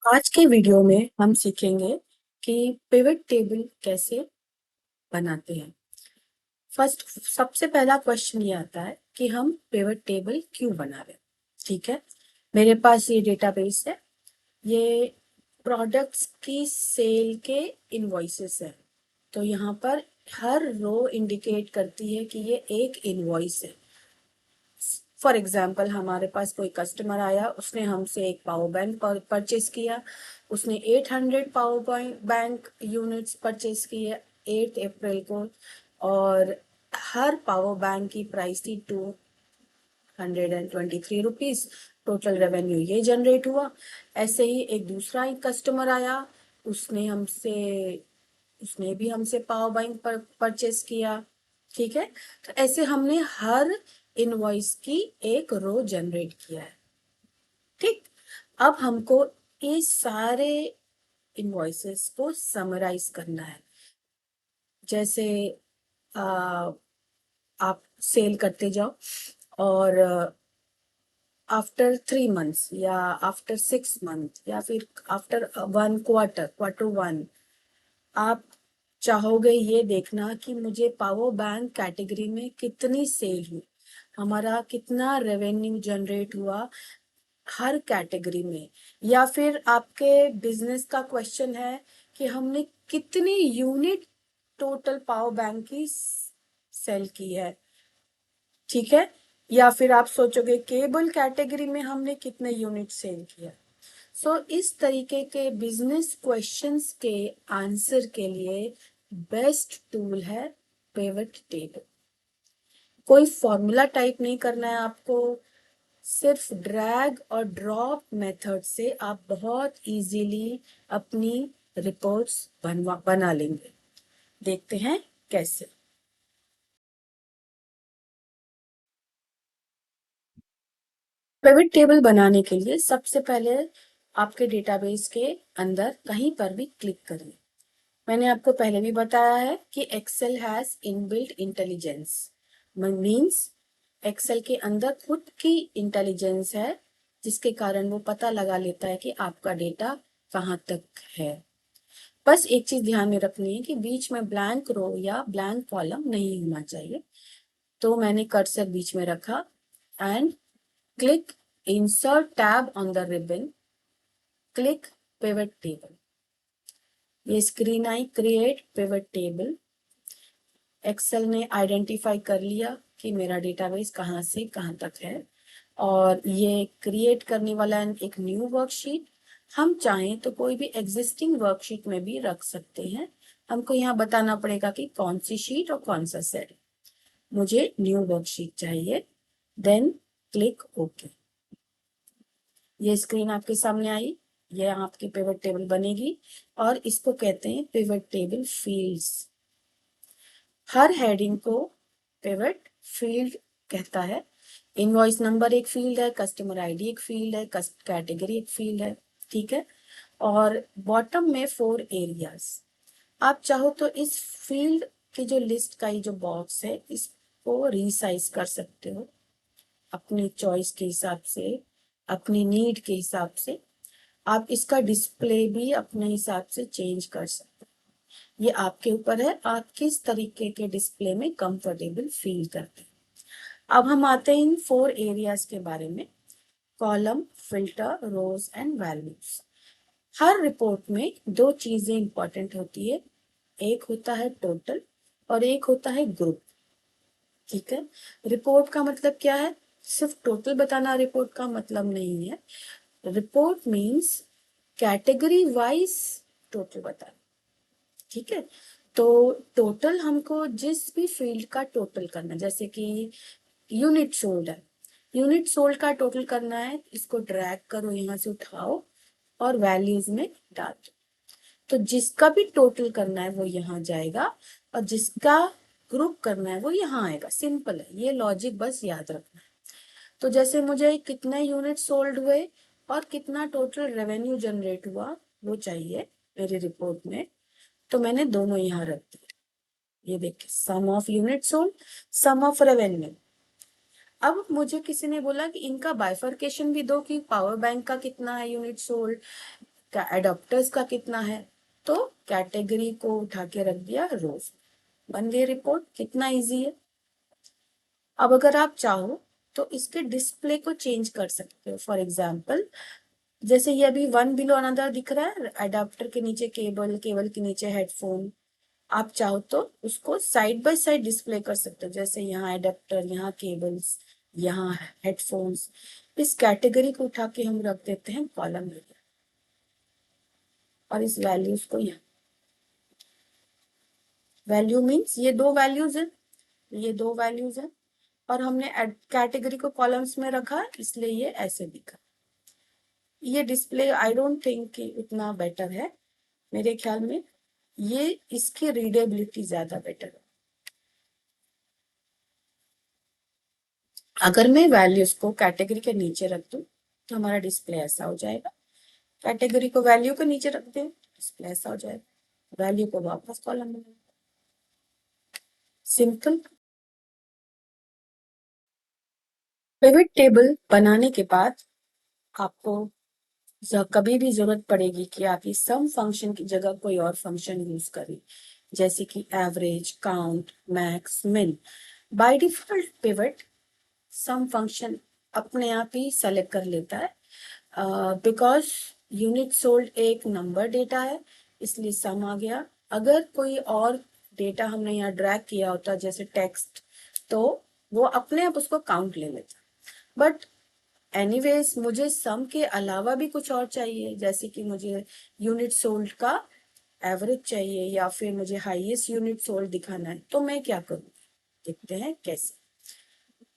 आज के वीडियो में हम सीखेंगे कि पिवट टेबल कैसे बनाते हैं। फर्स्ट सबसे पहला क्वेश्चन ये आता है कि हम पिवट टेबल क्यों बना रहे हैं। ठीक है, मेरे पास ये डेटाबेस है, ये प्रोडक्ट्स की सेल के इनवॉइसेस है। तो यहाँ पर हर रो इंडिकेट करती है कि ये एक इनवॉइस है। फॉर एग्जाम्पल, हमारे पास कोई कस्टमर आया, उसने हमसे एक पावर बैंक परचेज किया, उसने 800 पावर बैंक यूनिट्स परचेज किए 8 अप्रैल को, और हर पावर बैंक की प्राइस थी 223 रुपीज। टोटल रेवेन्यू ये जनरेट हुआ। ऐसे ही एक दूसरा एक कस्टमर आया, उसने हमसे उसने भी हमसे पावर बैंक पर परचेस किया। ठीक है, तो ऐसे हमने हर इनवॉइस की एक रो जनरेट किया है। ठीक, अब हमको ये सारे इनवॉइसेस को समराइज करना है। जैसे आ, आप सेल करते जाओ और आफ्टर 3 मंथ्स या आफ्टर 6 मंथ या फिर आफ्टर 1 क्वार्टर आप चाहोगे ये देखना कि मुझे पावर बैंक कैटेगरी में कितनी सेल हुई, हमारा कितना रेवेन्यू जनरेट हुआ हर कैटेगरी में। या फिर आपके बिजनेस का क्वेश्चन है कि हमने कितनी यूनिट टोटल पावर बैंक की सेल की है। ठीक है, या फिर आप सोचोगे केबल कैटेगरी में हमने कितने यूनिट सेल किया। सो इस तरीके के बिजनेस क्वेश्चंस के आंसर के लिए बेस्ट टूल है पिवट टेबल। कोई फॉर्मूला टाइप नहीं करना है आपको, सिर्फ ड्रैग और ड्रॉप मेथड से आप बहुत इजीली अपनी रिपोर्ट्स बना लेंगे। देखते हैं कैसे। पिवट टेबल बनाने के लिए सबसे पहले आपके डेटाबेस के अंदर कहीं पर भी क्लिक करिए। मैंने आपको पहले भी बताया है कि Excel has inbuilt intelligence, means Excel के अंदर खुद की इंटेलिजेंस है, जिसके कारण वो पता लगा लेता है कि आपका डेटा कहाँ तक है। बस एक चीज ध्यान में रखनी है कि बीच में ब्लैंक रो या ब्लैंक कॉलम नहीं होना चाहिए। तो मैंने कर्सर बीच में रखा and click insert tab on the ribbon, click pivot table. ये स्क्रीन आई क्रिएट पिवट टेबल। एक्सेल ने आइडेंटिफाई कर लिया कि मेरा डेटाबेस कहाँ से कहाँ तक है, और ये क्रिएट करने वाला एक न्यू वर्कशीट। हम चाहें तो कोई भी एग्जिस्टिंग वर्कशीट में भी रख सकते हैं। हमको यहाँ बताना पड़ेगा कि कौन सी शीट और कौन सा सेल। मुझे न्यू वर्कशीट चाहिए, देन क्लिक ओके। ये स्क्रीन आपके सामने आई, ये आपकी पिवट टेबल बनेगी और इसको कहते हैं पिवट टेबल फील्ड्स। हर हेडिंग को पिवट फील्ड कहता है। इनवॉइस नंबर एक फील्ड है, कस्टमर आईडी एक फील्ड है, कैटेगरी एक फील्ड है। ठीक है, और बॉटम में 4 एरियाज। आप चाहो तो इस फील्ड की जो लिस्ट का ये जो बॉक्स है इसको रीसाइज कर सकते हो अपनी चॉइस के हिसाब से, अपनी नीड के हिसाब से। आप इसका डिस्प्ले भी अपने हिसाब से चेंज कर सकते हो। ये आपके ऊपर है, आप किस तरीके के डिस्प्ले में कंफर्टेबल फील करते हैं। अब हम आते हैं इन 4 एरियाज के बारे में। Column, filter, rows and values. हर रिपोर्ट में 2 चीजें इंपॉर्टेंट होती है, एक होता है टोटल और एक होता है ग्रुप। ठीक है, रिपोर्ट का मतलब क्या है? सिर्फ टोटल बताना रिपोर्ट का मतलब नहीं है। Report means category wise total बताना। ठीक है, तो टोटल हमको जिस भी फील्ड का टोटल करना, जैसे कि यूनिट सोल्ड है, यूनिट सोल्ड का टोटल करना है, इसको ड्रैग करो, यहाँ से उठाओ और वैल्यूज में डाल दो। तो जिसका भी टोटल करना है वो यहाँ जाएगा और जिसका ग्रुप करना है वो यहाँ आएगा। सिंपल है, ये लॉजिक बस याद रखना है। तो जैसे मुझे कितने यूनिट सोल्ड हुए और कितना टोटल रेवेन्यू जनरेट हुआ वो चाहिए मेरी रिपोर्ट में, तो मैंने दोनों यहाँ रख दिए। ये देखिए, sum of unit sold, sum of revenue. अब मुझे किसी ने बोला कि इनका बाइफर्केशन भी दो कि पावर बैंक का कितना है यूनिट सोल्ड, एडॉप्टर्स का कितना है, तो कैटेगरी को उठा के रख दिया रोज, बन गई रिपोर्ट। कितना इजी है। अब अगर आप चाहो तो इसके डिस्प्ले को चेंज कर सकते हो। फॉर एग्जाम्पल, जैसे ये अभी वन बिलो अनदर दिख रहा है, अडाप्टर के नीचे केबल, केबल के नीचे हेडफोन। आप चाहो तो उसको साइड बाय साइड डिस्प्ले कर सकते हो, जैसे यहाँ अडेप्टर, यहाँ केबल्स, यहाँ हेडफोन्स। इस कैटेगरी को उठा के हम रख देते हैं कॉलम एरिया, और इस वैल्यूज को यहाँ, वैल्यू मीन्स ये दो वैल्यूज है, ये दो वैल्यूज है, और हमने कैटेगरी को कॉलम्स में रखा, इसलिए ये ऐसे दिखा। ये डिस्प्ले आई डोंट थिंक कि उतना बेटर है, मेरे ख्याल में ये इसकी रीडेबिलिटी ज्यादा बेटर है। अगर मैं वैल्यूज को कैटेगरी के नीचे रख दूं तो हमारा डिस्प्ले ऐसा हो जाएगा, कैटेगरी को वैल्यू के नीचे रख दें डिस्प्ले ऐसा हो जाएगा, वैल्यू को वापस कॉलम में। सिंपल। पिवट टेबल बनाने के बाद आपको कभी भी जरूरत पड़ेगी कि आप इस सम फंक्शन की जगह कोई और फंक्शन यूज करें, जैसे कि average, count, max, min. By default pivot sum function अपने आप ही सेलेक्ट कर लेता है, बिकॉज यूनिट सोल्ड एक नंबर डेटा है, इसलिए सम आ गया। अगर कोई और डेटा हमने यहाँ ड्रैग किया होता जैसे टेक्स्ट, तो वो अपने आप उसको काउंट ले लेता। बट एनीवेज मुझे सम के अलावा भी कुछ और चाहिए, जैसे कि मुझे यूनिट सोल्ड का एवरेज चाहिए, या फिर मुझे हाईएस्ट यूनिट सोल्ड दिखाना है, तो मैं क्या करूँ, देखते हैं कैसे।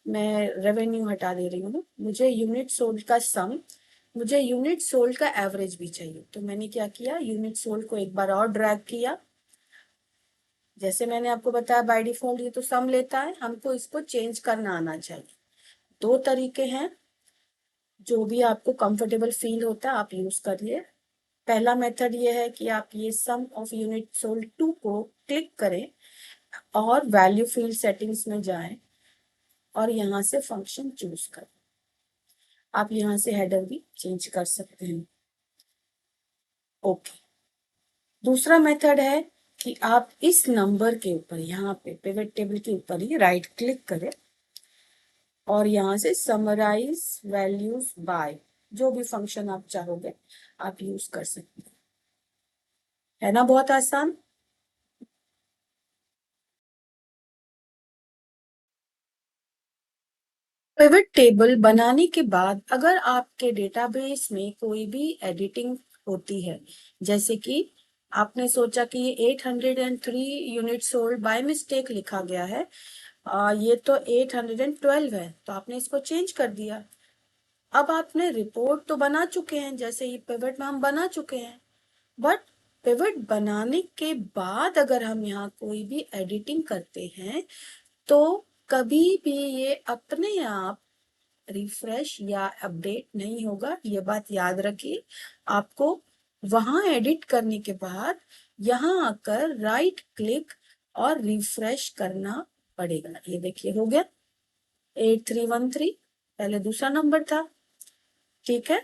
मैं रेवेन्यू हटा दे रही हूँ, मुझे यूनिट सोल्ड का सम, मुझे यूनिट सोल्ड का एवरेज भी चाहिए। तो मैंने क्या किया, यूनिट सोल्ड को एक बार और ड्रैग किया, जैसे मैंने आपको बताया बाय डिफॉल्ट ये तो सम लेता है, हमको इसको चेंज करना आना चाहिए। दो तरीके हैं, जो भी आपको कंफर्टेबल फील होता है आप यूज करिए। पहला मेथड ये है कि आप ये सम ऑफ यूनिट सोल्ड 2 को क्लिक करें और वैल्यू फील्ड सेटिंग्स में जाएं और यहाँ से फंक्शन चूज करें। आप यहाँ से हेडर भी चेंज कर सकते हैं। ओके। दूसरा मेथड है कि आप इस नंबर के ऊपर यहाँ पे पिवट टेबल के ऊपर ही राइट क्लिक करें और यहाँ से समराइज वैल्यूज बाय, जो भी फंक्शन आप चाहोगे आप यूज कर सकते हैं। है ना बहुत आसान। पिवट टेबल बनाने के बाद अगर आपके डेटाबेस में कोई भी एडिटिंग होती है, जैसे कि आपने सोचा कि ये 803 यूनिट सोल्ड बाय मिस्टेक लिखा गया है, ये तो 812 है, तो आपने इसको चेंज कर दिया। अब आपने रिपोर्ट तो बना चुके हैं, जैसे ये पिवट में हम बना चुके हैं, बट पिवट बनाने के बाद अगर हम यहाँ कोई भी एडिटिंग करते हैं तो कभी भी ये अपने आप रिफ्रेश या अपडेट नहीं होगा, ये बात याद रखिए। आपको वहां एडिट करने के बाद यहाँ आकर राइट क्लिक और रिफ्रेश करना पड़ेगा। ये देखिए हो गया 8313, पहले दूसरा नंबर था। ठीक है।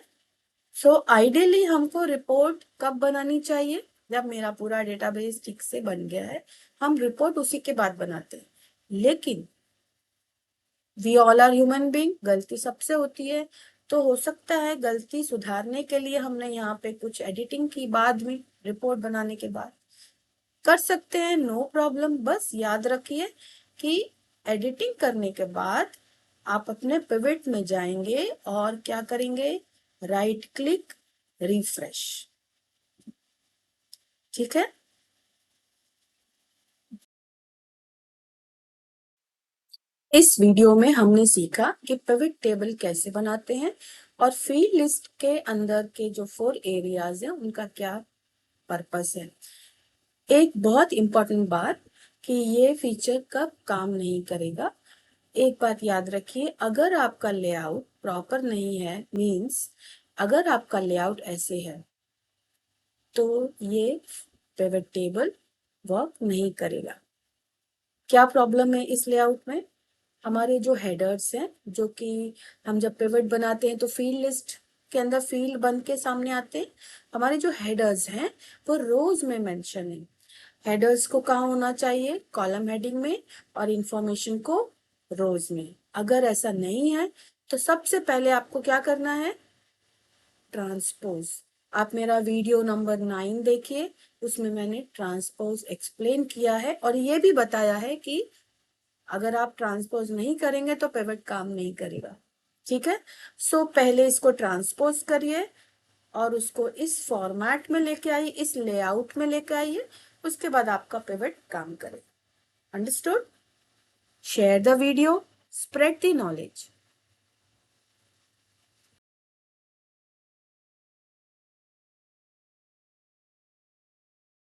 सो आइडियली हमको रिपोर्ट कब बनानी चाहिए, जब मेरा पूरा डेटाबेस ठीक से बन गया है, हम रिपोर्ट उसी के बाद बनाते हैं। लेकिन we all are human being, गलती सबसे होती है, तो हो सकता है गलती सुधारने के लिए हमने यहाँ पे कुछ एडिटिंग की बाद में, रिपोर्ट बनाने के बाद कर सकते हैं, नो प्रॉब्लम। बस याद रखिए कि एडिटिंग करने के बाद आप अपने पिवट में जाएंगे और क्या करेंगे, राइट क्लिक, रिफ्रेश। ठीक है। इस वीडियो में हमने सीखा कि पिवट टेबल कैसे बनाते हैं और फील्ड लिस्ट के अंदर के जो 4 एरियाज हैं उनका क्या पर्पस है। एक बहुत इंपॉर्टेंट बात कि ये फीचर कब काम नहीं करेगा। एक बात याद रखिए, अगर आपका लेआउट प्रॉपर नहीं है, मींस अगर आपका लेआउट ऐसे है तो ये पिवट टेबल वर्क नहीं करेगा। क्या प्रॉब्लम है इस लेआउट में, हमारे जो हेडर्स हैं, जो कि हम जब पिवट बनाते हैं तो फील्ड लिस्ट के अंदर फील्ड बन के सामने आते हैं। हमारे जो हेडर्स हैं वो रोज में मेंशन है। हेडर्स को कहाँ होना चाहिए? कॉलम हेडिंग में, और इंफॉर्मेशन को रोज में। अगर ऐसा नहीं है तो सबसे पहले आपको क्या करना है? ट्रांसपोज। आप मेरा वीडियो नंबर 9 देखिए, उसमें मैंने ट्रांसपोज एक्सप्लेन किया है और ये भी बताया है कि अगर आप ट्रांसपोज नहीं करेंगे तो पिवट काम नहीं करेगा। ठीक है, सो पहले इसको ट्रांसपोज करिए और उसको इस फॉर्मेट में लेके आइए, इस लेआउट में लेके आइए, उसके बाद आपका पिवट काम करे। Understood? Share the video, spread the knowledge.